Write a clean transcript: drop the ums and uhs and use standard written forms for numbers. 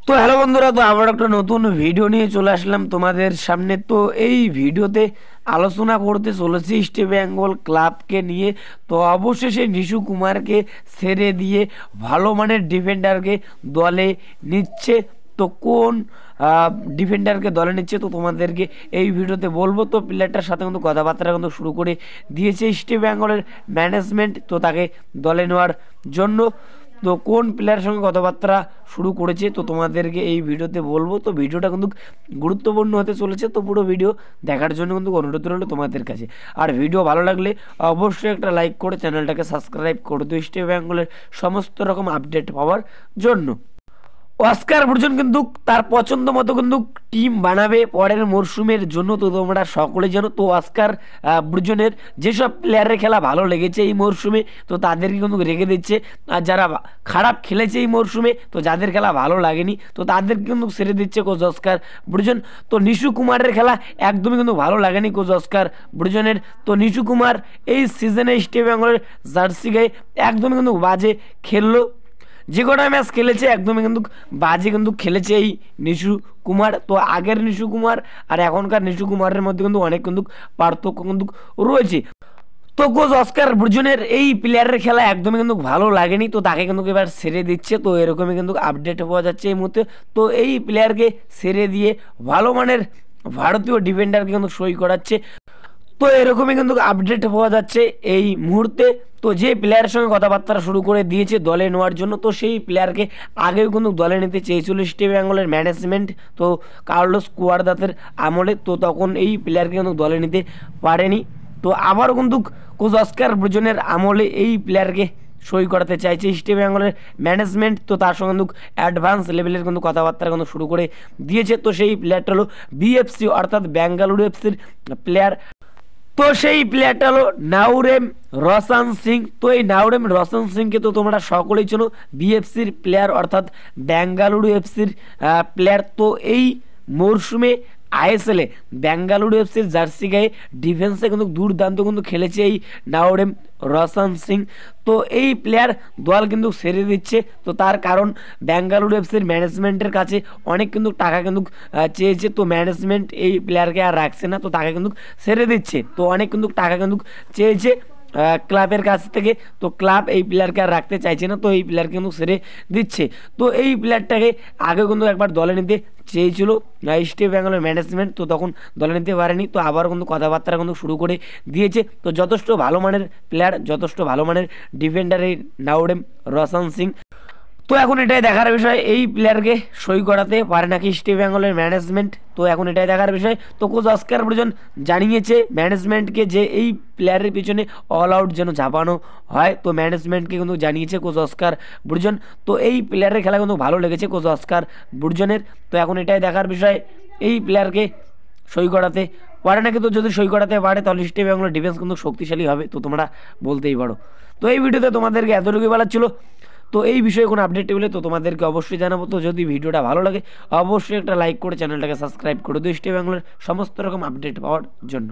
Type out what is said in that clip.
তো হ্যালো বন্ধুরা, তো আবার একটা নতুন ভিডিও নিয়ে চলে আসলাম তোমাদের সামনে। তো এই ভিডিওতে আলোচনা করতে চলেছি ইস্ট বেঙ্গল ক্লাবকে নিয়ে। তো অবশেষে নিশু কুমারকে ছেড়ে দিয়ে ভালো মানের ডিফেন্ডারকে দলে নিচ্ছে। তো কোন ডিফেন্ডারকে দলে নিচ্ছে তো তোমাদেরকে এই ভিডিওতে বলবো। তো প্লেয়ারটার সাথে কিন্তু কথাবার্তা কিন্তু শুরু করে দিয়েছে ইস্ট বেঙ্গলের ম্যানেজমেন্ট, তো তাকে দলে নেওয়ার জন্য। তো কোন প্লেয়ারের সঙ্গে কথাবার্তা শুরু করেছে তো তোমাদেরকে এই ভিডিওতে বলবো। তো ভিডিওটা কিন্তু গুরুত্বপূর্ণ হতে চলেছে, তো পুরো ভিডিও দেখার জন্য কিন্তু অনুরোধ রইল তোমাদের কাছে। আর ভিডিও ভালো লাগলে অবশ্যই একটা লাইক করে চ্যানেলটাকে সাবস্ক্রাইব করে দিও ইস্ট বেঙ্গলের সমস্ত রকম আপডেট পাওয়ার জন্য। অস্কার ব্রুজন কিন্তু তার পছন্দ মতো কিন্তু টিম বানাবে পরের মরশুমের জন্য, তো তোমরা সকলে জানো। তো অস্কার ব্রুজনের যেসব প্লেয়ারের খেলা ভালো লেগেছে এই মরশুমে তো তাদেরকে কিন্তু রেখে দিচ্ছে, আর যারা খারাপ খেলেছে এই মরশুমে তো যাদের খেলা ভালো লাগেনি তো তাদেরকে কিন্তু ছেড়ে দিচ্ছে কোচ অস্কার ব্রুজন। তো নিশু কুমারের খেলা একদমই কিন্তু ভালো লাগেনি কোচ অস্কার ব্রুজনের। তো নিশু কুমার এই সিজনে ইস্ট বেঙ্গলের জার্সি গায়ে একদমই কিন্তু বাজে খেললো, যে কটা ম্যাচ খেলেছে একদমই কিন্তু বাজে কিন্তু খেলেছে এই নিশু কুমার। তো আগের নিশু কুমার আর এখনকার নিশু কুমারের মধ্যে কিন্তু অনেক কিন্তু পার্থক্য কিন্তু রয়েছে। তো কোচ অস্কার ব্রুজনের এই প্লেয়ারের খেলা একদমই কিন্তু ভালো লাগেনি, তো তাকে কিন্তু এবার ছেড়ে দিচ্ছে। তো এরকমই কিন্তু আপডেট পাওয়া যাচ্ছে এই মুহূর্তে। তো এই প্লেয়ারকে ছেড়ে দিয়ে ভালো মানের ভারতীয় ডিফেন্ডারকে কিন্তু সই করাচ্ছে। তো এরকমই কিন্তু আপডেট পাওয়া যাচ্ছে এই মুহূর্তে। তো যে প্লেয়ারের সঙ্গে কথাবার্তা শুরু করে দিয়েছে দলে নেওয়ার জন্য, তো সেই প্লেয়ারকে আগেও কিন্তু দলে নিতে চেয়েছিল ইস্ট বেঙ্গলের ম্যানেজমেন্ট, তো কার্লোস কুয়ারদাতের আমলে। তো তখন এই প্লেয়ারকে কিন্তু দলে নিতে পারেনি। তো আবারও কিন্তু কোচ অস্কার ব্রুজনের আমলে এই প্লেয়ারকে সই করাতে চাইছে ইস্ট বেঙ্গলের ম্যানেজমেন্ট। তো তার সঙ্গে কিন্তু অ্যাডভান্স লেভেলের কিন্তু কথাবার্তা কিন্তু শুরু করে দিয়েছে। তো সেই প্লেয়ারটা হলো বিএফসি অর্থাৎ বেঙ্গালুরু এফসির প্লেয়ার। তো সেই প্লেয়ারটা হলো নাউরেম রোশন সিং। তো এই নাউরেম রোশন সিংকে তো তোমরা সকলেই চেনো, বিএফসির প্লেয়ার অর্থাৎ বেঙ্গালুরু এফসির প্লেয়ার। তো এই মরশুমে আইএসএলে বেঙ্গালুরু এফসির জার্সি গায়ে ডিফেন্সে কিন্তু দুর্দান্ত কিন্তু খেলেছে এই নাওরেম রোশন সিং। তো এই প্লেয়ার দল কিন্তু ছেড়ে দিচ্ছে, তো তার কারণ বেঙ্গালুরু এফসির ম্যানেজমেন্টের কাছে অনেক কিন্তু টাকা কিন্তু চেয়েছে। তো ম্যানেজমেন্ট এই প্লেয়ারকে আর রাখছে না, তো তাকে কিন্তু ছেড়ে দিচ্ছে। তো অনেক কিন্তু টাকা কিন্তু চেয়েছে ক্লাবের কাছ থেকে, তো ক্লাব এই প্লেয়ারকে আর রাখতে চাইছে না, তো এই প্লেয়ারকে কিন্তু ছেড়ে দিচ্ছে। তো এই প্লেয়ারটাকে আগে কিন্তু একবার দলে নিতে চেয়েছিল ইস্ট বেঙ্গলের ম্যানেজমেন্ট, তো তখন দলে নিতে পারেনি। তো আবার কিন্তু কথাবার্তা কিন্তু শুরু করে দিয়েছে। তো যথেষ্ট ভালো মানের প্লেয়ার, যথেষ্ট ভালো মানের ডিফেন্ডার এই নাওরেম রোশন সিং। তো এখন এটাই দেখার বিষয় এই প্লেয়ারকে সই করাতে পারে নাকি ইস্ট বেঙ্গলের ম্যানেজমেন্ট। তো এখন এটাই দেখার বিষয়। তো কোচ অস্কার ব্রুজন জানিয়েছে ম্যানেজমেন্টকে যে এই প্লেয়ারের পিছনে অল আউট যেন ঝাঁপানো হয়। তো ম্যানেজমেন্টকে কিন্তু জানিয়েছে কোচ অস্কার ব্রুজন। তো এই প্লেয়ারের খেলা কিন্তু ভালো লেগেছে কোচ অস্কার ব্রুজনের। তো এখন এটাই দেখার বিষয় এই প্লেয়ারকে সই করাতে পারে নাকি। তো যদি সই করাতে পারে তাহলে ইস্ট বেঙ্গলের ডিফেন্স কিন্তু শক্তিশালী হবে, তো তোমরা বলতেই পারো। তো এই ভিডিওতে তোমাদেরকে এতটুকুই বলার ছিল। তো এই বিষয়ে কোনো আপডেট পেলে তো তোমাদেরকে অবশ্যই জানাবো। তো যদি ভিডিওটা ভালো লাগে অবশ্যই একটা লাইক করে চ্যানেলটাকে সাবস্ক্রাইব করে দিও ইস্ট বেঙ্গলের সমস্ত রকম আপডেট পাওয়ার জন্য।